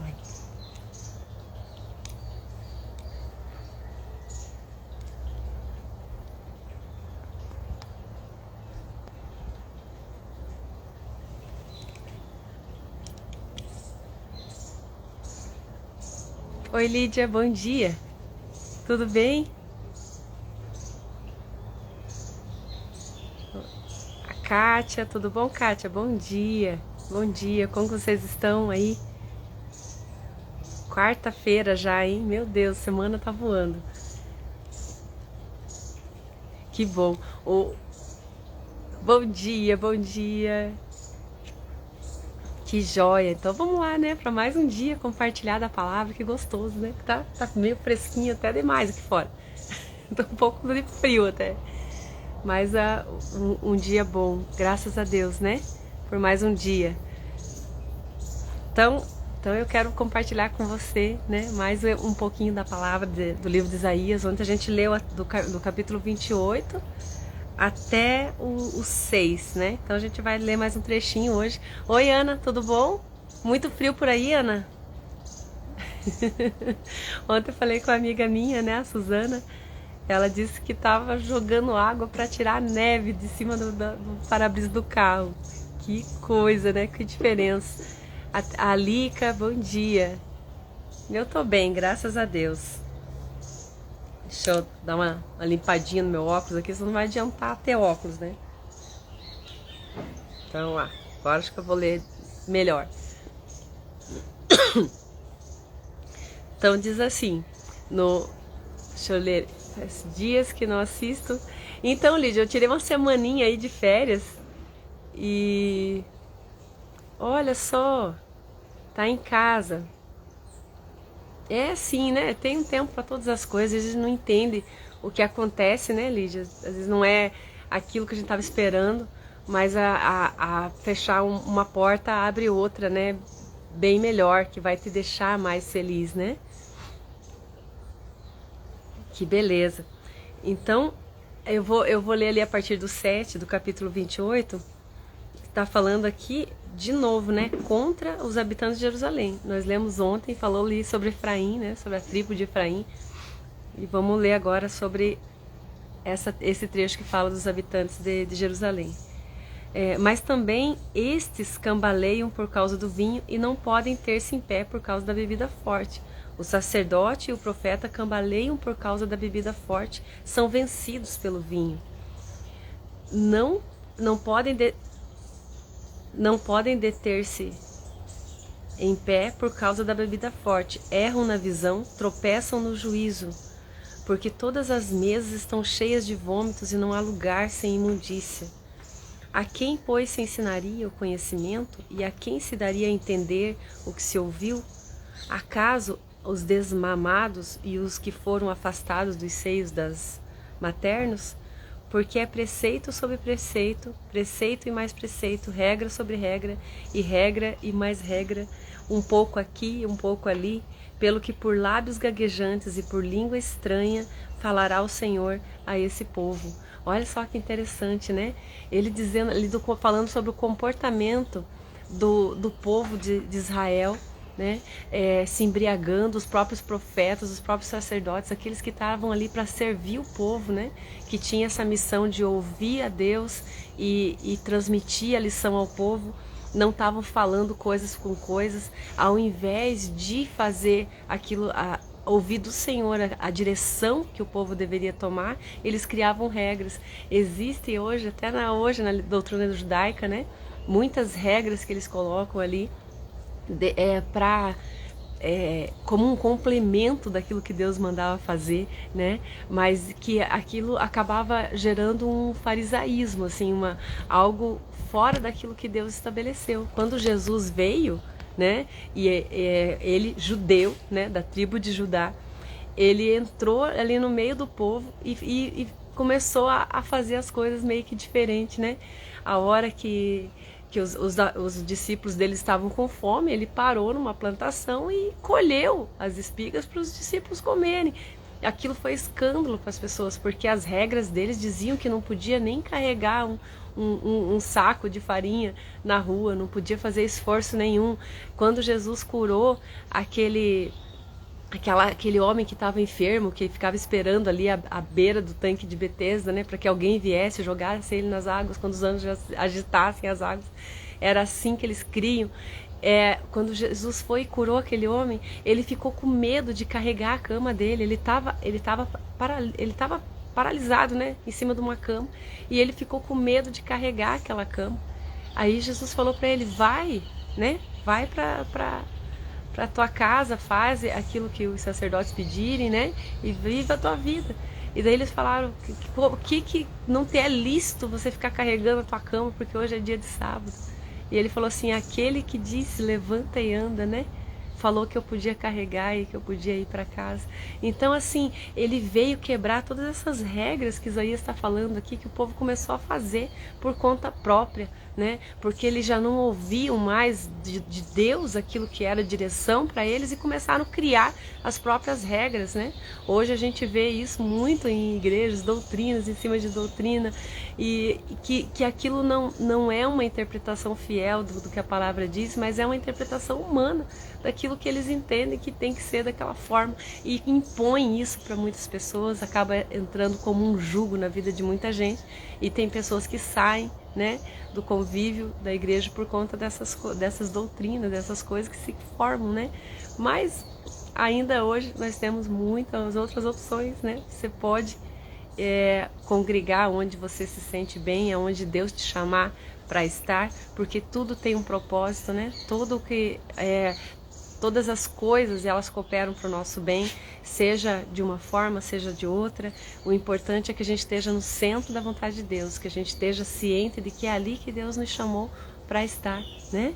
Ai. Oi, Lídia, bom dia. Tudo bem? A Kátia, tudo bom, Kátia? Bom dia. Bom dia, como vocês estão aí? Quarta-feira já, hein? Meu Deus, semana tá voando. Que bom. O... Bom dia, bom dia. Que joia. Então vamos lá, né? Para mais um dia compartilhar da palavra, que gostoso, né? Tá meio fresquinho até demais aqui fora. Tô um pouco de frio até. Mas um dia bom, graças a Deus, né? Por mais um dia. Então, então eu quero compartilhar com você, né, mais um pouquinho da palavra do livro de Isaías, onde a gente leu do capítulo 28 até o 6, né? Então a gente vai ler mais um trechinho hoje. Oi, Ana, tudo bom? Muito frio por aí, Ana? Ontem eu falei com uma amiga minha, né, a Suzana. Ela disse que estava jogando água para tirar a neve de cima do para-brisa do carro. Que coisa, né? Que diferença. A Lica, bom dia. Eu tô bem, graças a Deus. Deixa eu dar uma limpadinha no meu óculos aqui, senão não vai adiantar ter óculos, né? Então, agora acho que eu vou ler melhor. Então diz assim, deixa eu ler, faz dias que não assisto. Então, Lídia, eu tirei uma semaninha aí de férias e olha só, tá em casa. É assim, né? Tem um tempo para todas as coisas, às vezes não entende o que acontece, né, Lídia? Às vezes não é aquilo que a gente estava esperando, mas a fechar uma porta abre outra, né? Bem melhor, que vai te deixar mais feliz, né? Que beleza. Então, eu vou ler ali a partir do 7 do capítulo 28. Está falando aqui de novo, né, contra os habitantes de Jerusalém. Nós lemos ontem, falou ali sobre Efraim, né, sobre a tribo de Efraim. E vamos ler agora sobre esse trecho que fala dos habitantes de Jerusalém. Mas também estes cambaleiam por causa do vinho e não podem ter-se em pé por causa da bebida forte. O sacerdote e o profeta cambaleiam por causa da bebida forte, são vencidos pelo vinho. Não, não podem não podem deter-se em pé por causa da bebida forte, erram na visão, tropeçam no juízo, porque todas as mesas estão cheias de vômitos e não há lugar sem imundícia. A quem, pois, se ensinaria o conhecimento e a quem se daria a entender o que se ouviu? Acaso os desmamados e os que foram afastados dos seios das maternos? Porque é preceito sobre preceito, preceito e mais preceito, regra sobre regra e mais regra, um pouco aqui, um pouco ali, pelo que por lábios gaguejantes e por língua estranha falará o Senhor a esse povo. Olha só que interessante, né? Ele dizendo, falando sobre o comportamento do povo de Israel, né? Se embriagando, os próprios profetas, os próprios sacerdotes, aqueles que estavam ali para servir o povo, né? Que tinha essa missão de ouvir a Deus e transmitir a lição ao povo, não estavam falando coisas com coisas, ao invés de fazer aquilo, ouvir do Senhor a direção que o povo deveria tomar, eles criavam regras. Existe hoje, até hoje na doutrina judaica, né? Muitas regras que eles colocam ali como um complemento daquilo que Deus mandava fazer, né? Mas que aquilo acabava gerando um farisaísmo, assim, algo fora daquilo que Deus estabeleceu. Quando Jesus veio, né? E ele, judeu, né? Da tribo de Judá, ele entrou ali no meio do povo e começou a fazer as coisas meio que diferente, né? A hora que os discípulos dele estavam com fome, ele parou numa plantação e colheu as espigas para os discípulos comerem. aquilo foi escândalo para as pessoas, porque as regras deles diziam que não podia nem carregar um saco de farinha na rua, não podia fazer esforço nenhum. Quando Jesus curou aquele homem que estava enfermo, que ficava esperando ali à beira do tanque de Betesda, né, para que alguém viesse e jogasse ele nas águas, quando os anjos agitassem as águas. Era assim que eles criam. Quando Jesus foi e curou aquele homem, ele ficou com medo de carregar a cama dele. Ele estava paralisado, né, em cima de uma cama, e ele ficou com medo de carregar aquela cama. Aí Jesus falou para ele: vai, né, vai para tua casa, faz aquilo que os sacerdotes pedirem, né, e viva a tua vida. E daí eles falaram que não te é lícito você ficar carregando a tua cama, porque hoje é dia de sábado. E ele falou assim: aquele que disse levanta e anda, né, falou que eu podia carregar e que eu podia ir para casa. Então, assim, ele veio quebrar todas essas regras que Isaías está falando aqui, que o povo começou a fazer por conta própria, né? Porque eles já não ouviam mais de Deus aquilo que era direção para eles e começaram a criar as próprias regras, né? Hoje a gente vê isso muito em igrejas, doutrinas em cima de doutrina, e que aquilo não é uma interpretação fiel do que a palavra diz, mas é uma interpretação humana daquilo que eles entendem que tem que ser daquela forma, e impõe isso para muitas pessoas, acaba entrando como um jugo na vida de muita gente, e tem pessoas que saem, né, do convívio da igreja por conta dessas doutrinas, dessas coisas que se formam, né? Mas ainda hoje nós temos muitas outras opções, né? Você pode congregar onde você se sente bem, aonde Deus te chamar para estar, porque tudo tem um propósito, né? Todas as coisas, elas cooperam para o nosso bem, seja de uma forma, seja de outra. O importante é que a gente esteja no centro da vontade de Deus, que a gente esteja ciente de que é ali que Deus nos chamou para estar, né?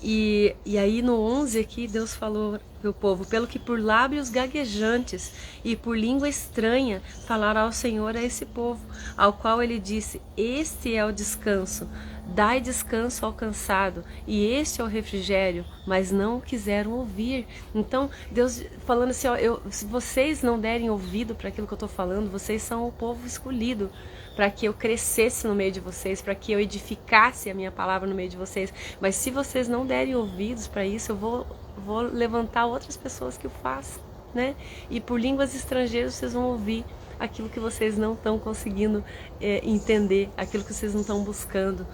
E aí no 11 aqui, Deus falou para o povo: pelo que por lábios gaguejantes e por língua estranha falará o Senhor a esse povo, ao qual ele disse: este é o descanso, dai descanso ao cansado, e este é o refrigério, mas não o quiseram ouvir. Então Deus falando assim, ó, se vocês não derem ouvido para aquilo que eu estou falando, vocês são o povo escolhido, para que eu crescesse no meio de vocês, para que eu edificasse a minha palavra no meio de vocês. Mas se vocês não derem ouvidos para isso, eu vou levantar outras pessoas que o façam, né? E por línguas estrangeiras vocês vão ouvir aquilo que vocês não estão conseguindo entender, aquilo que vocês não estão buscando.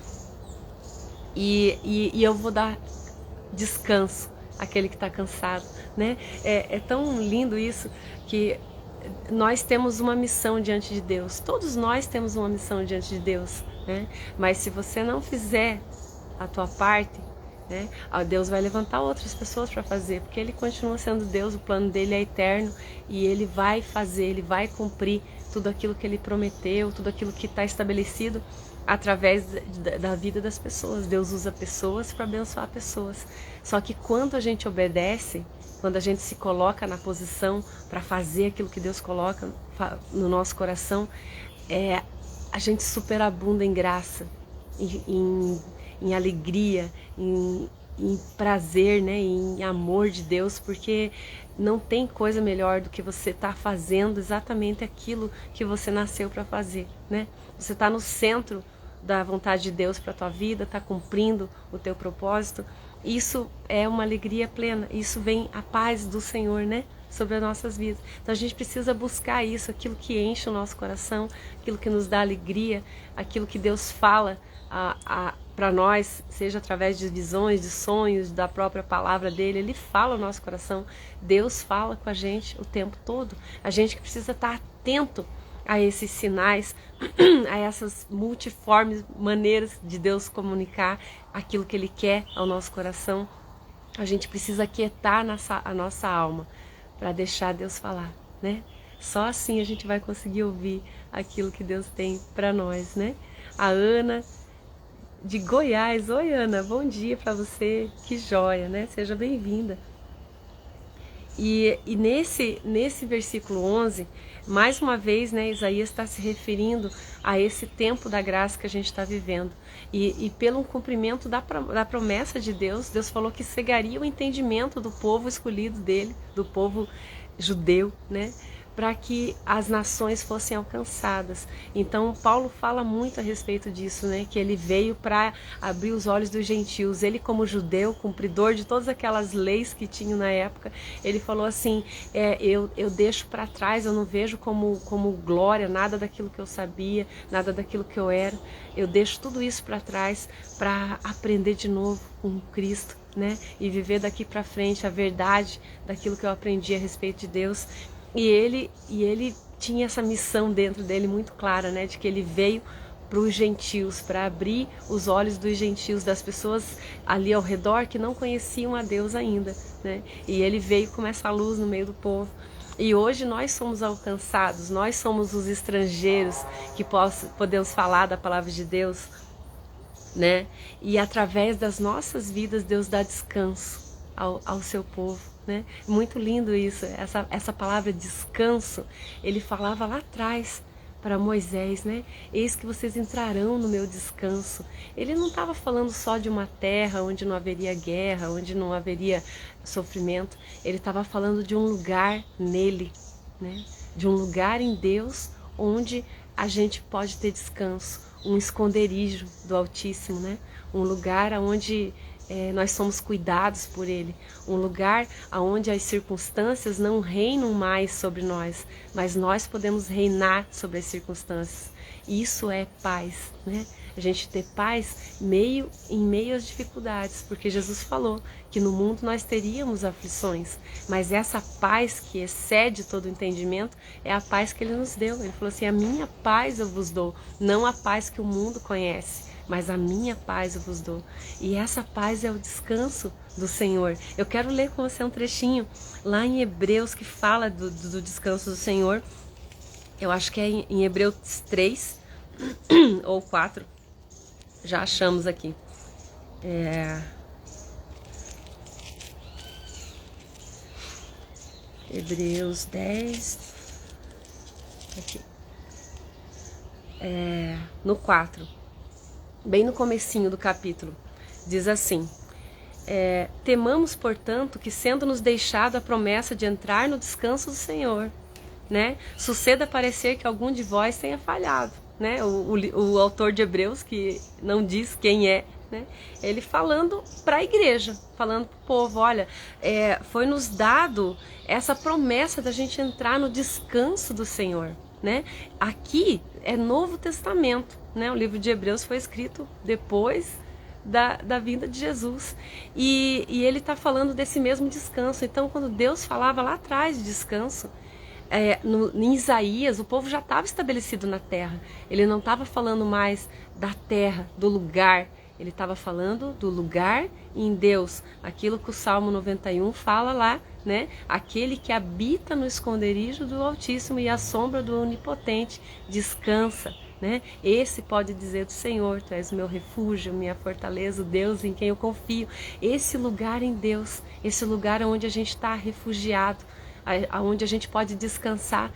E eu vou dar descanso àquele que está cansado, né? É tão lindo isso, que nós temos uma missão diante de Deus. Todos nós temos uma missão diante de Deus, né? Mas se você não fizer a tua parte, né, Deus vai levantar outras pessoas para fazer, porque Ele continua sendo Deus, o plano dele é eterno, e Ele vai fazer, Ele vai cumprir tudo aquilo que Ele prometeu, tudo aquilo que está estabelecido através da vida das pessoas. Deus usa pessoas para abençoar pessoas. Só que quando a gente obedece, quando a gente se coloca na posição para fazer aquilo que Deus coloca no nosso coração, a gente superabunda em graça, em alegria, em prazer, né, em amor de Deus, porque não tem coisa melhor do que você estar fazendo exatamente aquilo que você nasceu para fazer, né? Você está no centro da vontade de Deus para a tua vida, está cumprindo o teu propósito. Isso é uma alegria plena, isso vem a paz do Senhor, né, sobre as nossas vidas. Então a gente precisa buscar isso, aquilo que enche o nosso coração, aquilo que nos dá alegria, aquilo que Deus fala para nós, seja através de visões, de sonhos, da própria palavra dele. Ele fala ao nosso coração, Deus fala com a gente o tempo todo. A gente precisa estar atento a esses sinais, a essas multiformes maneiras de Deus comunicar aquilo que Ele quer ao nosso coração. A gente precisa aquietar a nossa alma para deixar Deus falar, né? Só assim a gente vai conseguir ouvir aquilo que Deus tem para nós, né? A Ana de Goiás: oi Ana, bom dia para você, que joia, né? Seja bem-vinda. E nesse versículo 11, mais uma vez, né, Isaías está se referindo a esse tempo da graça que a gente está vivendo. E pelo cumprimento da promessa de Deus, Deus falou que cegaria o entendimento do povo escolhido dele, do povo judeu, né? Para que as nações fossem alcançadas. Então Paulo fala muito a respeito disso, né? Que ele veio para abrir os olhos dos gentios. Ele, como judeu, cumpridor de todas aquelas leis que tinham na época, ele falou assim: eu deixo para trás, eu não vejo como glória nada daquilo que eu sabia, nada daquilo que eu era. Eu deixo tudo isso para trás para aprender de novo com Cristo, né? E viver daqui para frente a verdade daquilo que eu aprendi a respeito de Deus. E ele tinha essa missão dentro dele muito clara, né? De que ele veio para os gentios, para abrir os olhos dos gentios, das pessoas ali ao redor que não conheciam a Deus ainda, né? E ele veio com essa luz no meio do povo. E hoje nós somos alcançados, nós somos os estrangeiros que podemos falar da palavra de Deus, né? E através das nossas vidas Deus dá descanso ao seu povo, né? Muito lindo isso, essa palavra descanso. Ele falava lá atrás para Moisés, né? Eis que vocês entrarão no meu descanso. Ele não estava falando só de uma terra onde não haveria guerra, onde não haveria sofrimento. Ele estava falando de um lugar nele, né? De um lugar em Deus onde a gente pode ter descanso, um esconderijo do Altíssimo, né? Um lugar onde nós somos cuidados por Ele, um lugar onde as circunstâncias não reinam mais sobre nós, mas nós podemos reinar sobre as circunstâncias. Isso é paz, né? A gente ter paz em meio às dificuldades, porque Jesus falou que no mundo nós teríamos aflições, mas essa paz que excede todo o entendimento é a paz que Ele nos deu. Ele falou assim: a minha paz eu vos dou, não a paz que o mundo conhece, mas a minha paz eu vos dou. E essa paz é o descanso do Senhor. Eu quero ler com você um trechinho lá em Hebreus que fala do descanso do Senhor. Eu acho que é em Hebreus 3 ou 4. Já achamos aqui. Hebreus 10. Aqui. No 4. Bem no comecinho do capítulo, diz assim: temamos, portanto, que sendo nos deixado a promessa de entrar no descanso do Senhor, né, suceda parecer que algum de vós tenha falhado, né? O autor de Hebreus, que não diz quem é, né, ele falando para a igreja, falando para o povo: olha, foi nos dado essa promessa da gente entrar no descanso do Senhor, né? Aqui é Novo Testamento, né? O livro de Hebreus foi escrito depois da vinda de Jesus, e ele está falando desse mesmo descanso. Então, quando Deus falava lá atrás de descanso, em Isaías, o povo já estava estabelecido na terra. Ele não estava falando mais da terra, do lugar. Ele estava falando do lugar em Deus. Aquilo que o Salmo 91 fala lá, né? Aquele que habita no esconderijo do Altíssimo e à sombra do Onipotente descansa, né? Esse pode dizer do Senhor: tu és o meu refúgio, minha fortaleza, o Deus em quem eu confio. Esse lugar em Deus, esse lugar onde a gente está refugiado, aonde a gente pode descansar,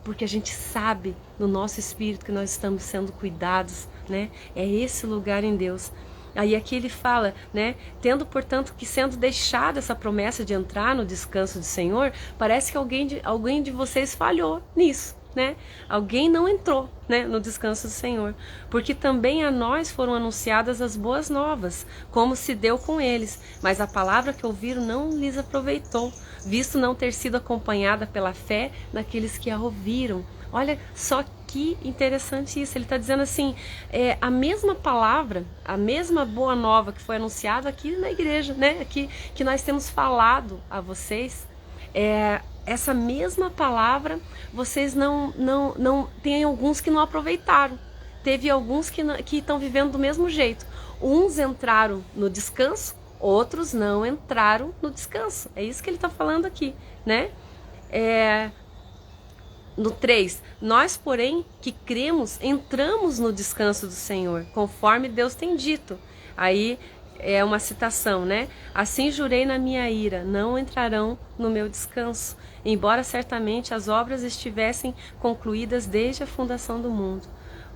porque a gente sabe no nosso espírito que nós estamos sendo cuidados, né? É esse lugar em Deus. Aí aqui ele fala, né? Tendo, portanto, que sendo deixada essa promessa de entrar no descanso do Senhor, parece que alguém de vocês falhou nisso, né? Alguém não entrou, né, no descanso do Senhor, porque também a nós foram anunciadas as boas novas, como se deu com eles, mas a palavra que ouviram não lhes aproveitou, visto não ter sido acompanhada pela fé naqueles que a ouviram. Olha só que interessante isso. Ele está dizendo assim, a mesma palavra, a mesma boa nova que foi anunciada aqui na igreja, né, aqui, que nós temos falado a vocês, essa mesma palavra, vocês não tem alguns que não aproveitaram. Teve alguns que estão vivendo do mesmo jeito. Uns entraram no descanso, outros não entraram no descanso. É isso que ele está falando aqui, né? No 3, nós, porém, que cremos, entramos no descanso do Senhor, conforme Deus tem dito. Aí é uma citação, né? Assim jurei na minha ira, não entrarão no meu descanso, embora certamente as obras estivessem concluídas desde a fundação do mundo.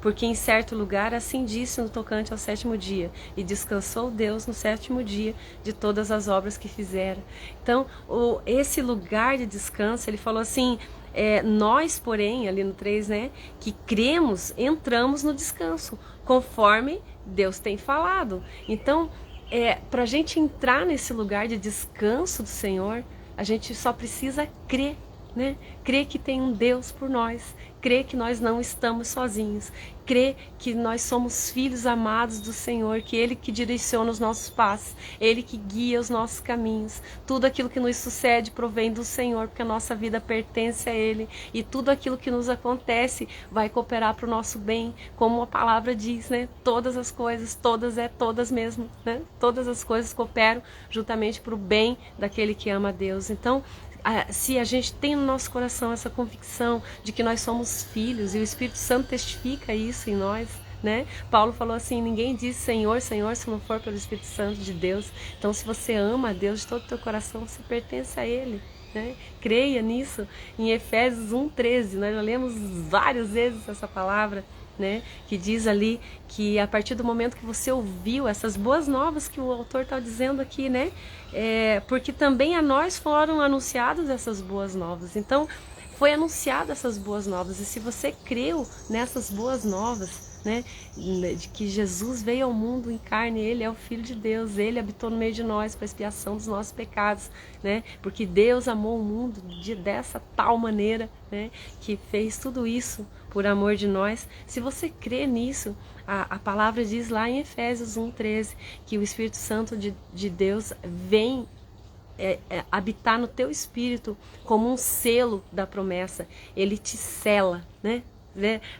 porque em certo lugar assim disse no tocante ao sétimo dia, e descansou Deus no sétimo dia de todas as obras que fizera. Então, esse lugar de descanso, ele falou assim, nós, porém, ali no 3, né, que cremos, entramos no descanso, conforme Deus tem falado. Então, para a gente entrar nesse lugar de descanso do Senhor, a gente só precisa crer, né? Crer que tem um Deus por nós, crer que nós não estamos sozinhos, crer que nós somos filhos amados do Senhor, que Ele que direciona os nossos passos, Ele que guia os nossos caminhos. Tudo aquilo que nos sucede provém do Senhor, porque a nossa vida pertence a Ele, e tudo aquilo que nos acontece vai cooperar para o nosso bem, como a palavra diz, né? Todas as coisas, todas mesmo, né? Todas as coisas cooperam juntamente para o bem daquele que ama a Deus. Então, se a gente tem no nosso coração essa convicção de que nós somos filhos, e o Espírito Santo testifica isso em nós, né? Paulo falou assim, ninguém diz Senhor, Senhor, se não for pelo Espírito Santo de Deus. Então, se você ama a Deus de todo o teu coração, você pertence a Ele, né? Creia nisso. Em Efésios 1:13, nós já lemos várias vezes essa palavra, né, que diz ali que a partir do momento que você ouviu essas boas novas que o autor está dizendo aqui, né, porque também a nós foram anunciadas essas boas novas. Então, foi anunciada essas boas novas, e se você creu nessas boas novas, né, de que Jesus veio ao mundo em carne, Ele é o Filho de Deus, Ele habitou no meio de nós para expiação dos nossos pecados, né, porque Deus amou o mundo dessa tal maneira, né, que fez tudo isso por amor de nós. Se você crê nisso, a palavra diz lá em Efésios 1:13 que o Espírito Santo de Deus vem habitar no teu espírito como um selo da promessa. Ele te sela, né?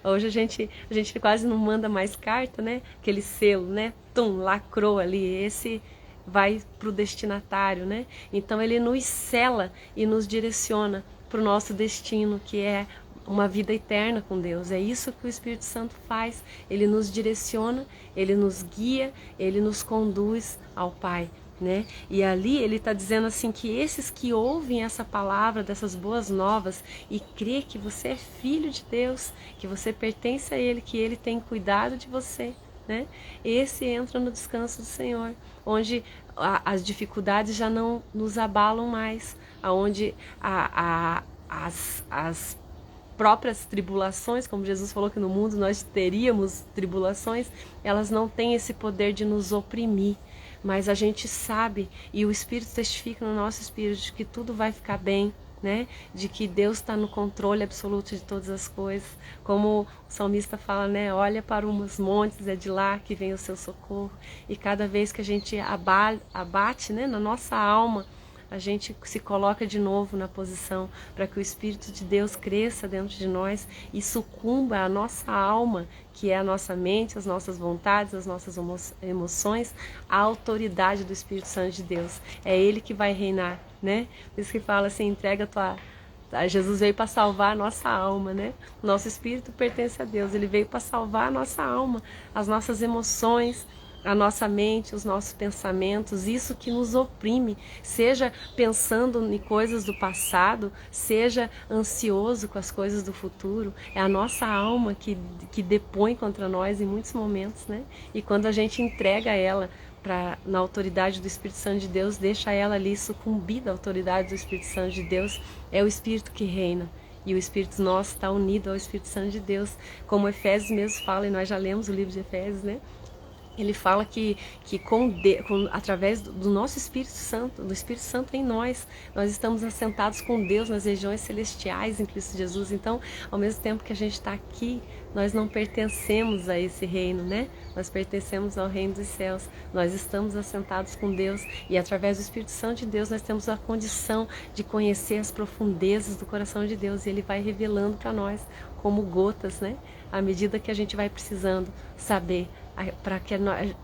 Hoje a gente quase não manda mais carta, né? Aquele selo, né? Lacrou ali, esse vai para o destinatário, né? Então ele nos sela e nos direciona para o nosso destino, que é uma vida eterna com Deus. É isso que o Espírito Santo faz. Ele nos direciona, ele nos guia, ele nos conduz ao Pai, né? E ali ele está dizendo assim que esses que ouvem essa palavra dessas boas novas e crê que você é filho de Deus, que você pertence a Ele, que Ele tem cuidado de você, né? Esse entra no descanso do Senhor, onde as dificuldades já não nos abalam mais, aonde as próprias tribulações, como Jesus falou que no mundo nós teríamos tribulações, elas não têm esse poder de nos oprimir, mas a gente sabe, e o Espírito testifica no nosso espírito, de que tudo vai ficar bem, né? De que Deus está no controle absoluto de todas as coisas, como o salmista fala, né? Olha para os montes, é de lá que vem o seu socorro, e cada vez que a gente abate, né, na nossa alma, a gente se coloca de novo na posição para que o Espírito de Deus cresça dentro de nós e sucumba a nossa alma, que é a nossa mente, as nossas vontades, as nossas emoções, à autoridade do Espírito Santo de Deus. É Ele que vai reinar, né? Por isso que fala assim, entrega Jesus veio para salvar a nossa alma, né? Nosso espírito pertence a Deus, Ele veio para salvar a nossa alma, as nossas emoções, a nossa mente, os nossos pensamentos, isso que nos oprime, seja pensando em coisas do passado, seja ansioso com as coisas do futuro, é a nossa alma que depõe contra nós em muitos momentos, né? E quando a gente entrega ela na autoridade do Espírito Santo de Deus, deixa ela ali sucumbir à autoridade do Espírito Santo de Deus, é o Espírito que reina. E o Espírito nosso está unido ao Espírito Santo de Deus, como Efésios mesmo fala, e nós já lemos o livro de Efésios, né? Ele fala que através do nosso Espírito Santo, do Espírito Santo em nós estamos assentados com Deus nas regiões celestiais em Cristo Jesus. Então, ao mesmo tempo que a gente está aqui, nós não pertencemos a esse reino, né? Nós pertencemos ao reino dos céus. Nós estamos assentados com Deus e através do Espírito Santo de Deus nós temos a condição de conhecer as profundezas do coração de Deus, e Ele vai revelando para nós como gotas, né? À medida que a gente vai precisando saber, para que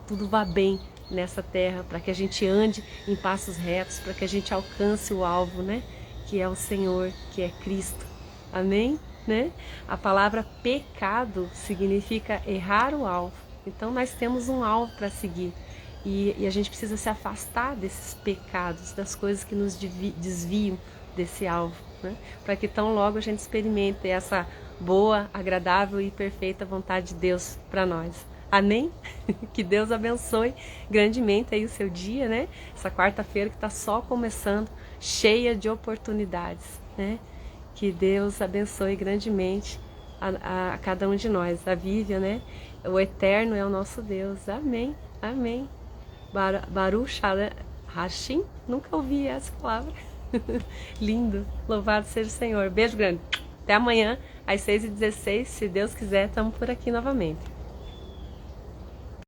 tudo vá bem nessa terra, para que a gente ande em passos retos, para que a gente alcance o alvo, né? Que é o Senhor, que é Cristo. Amém? Né? A palavra pecado significa errar o alvo. Então nós temos um alvo para seguir. E a gente precisa se afastar desses pecados, das coisas que nos desviam desse alvo, né? Para que tão logo a gente experimente essa boa, agradável e perfeita vontade de Deus para nós. Amém? Que Deus abençoe grandemente aí o seu dia, né? Essa quarta-feira que está só começando, cheia de oportunidades, né? Que Deus abençoe grandemente a cada um de nós. A Vivian, né? O Eterno é o nosso Deus. Amém. Amém. Baruch Hashim. Nunca ouvi essa palavra. Lindo. Louvado seja o Senhor. Beijo grande. Até amanhã, às 6h16. Se Deus quiser, estamos por aqui novamente.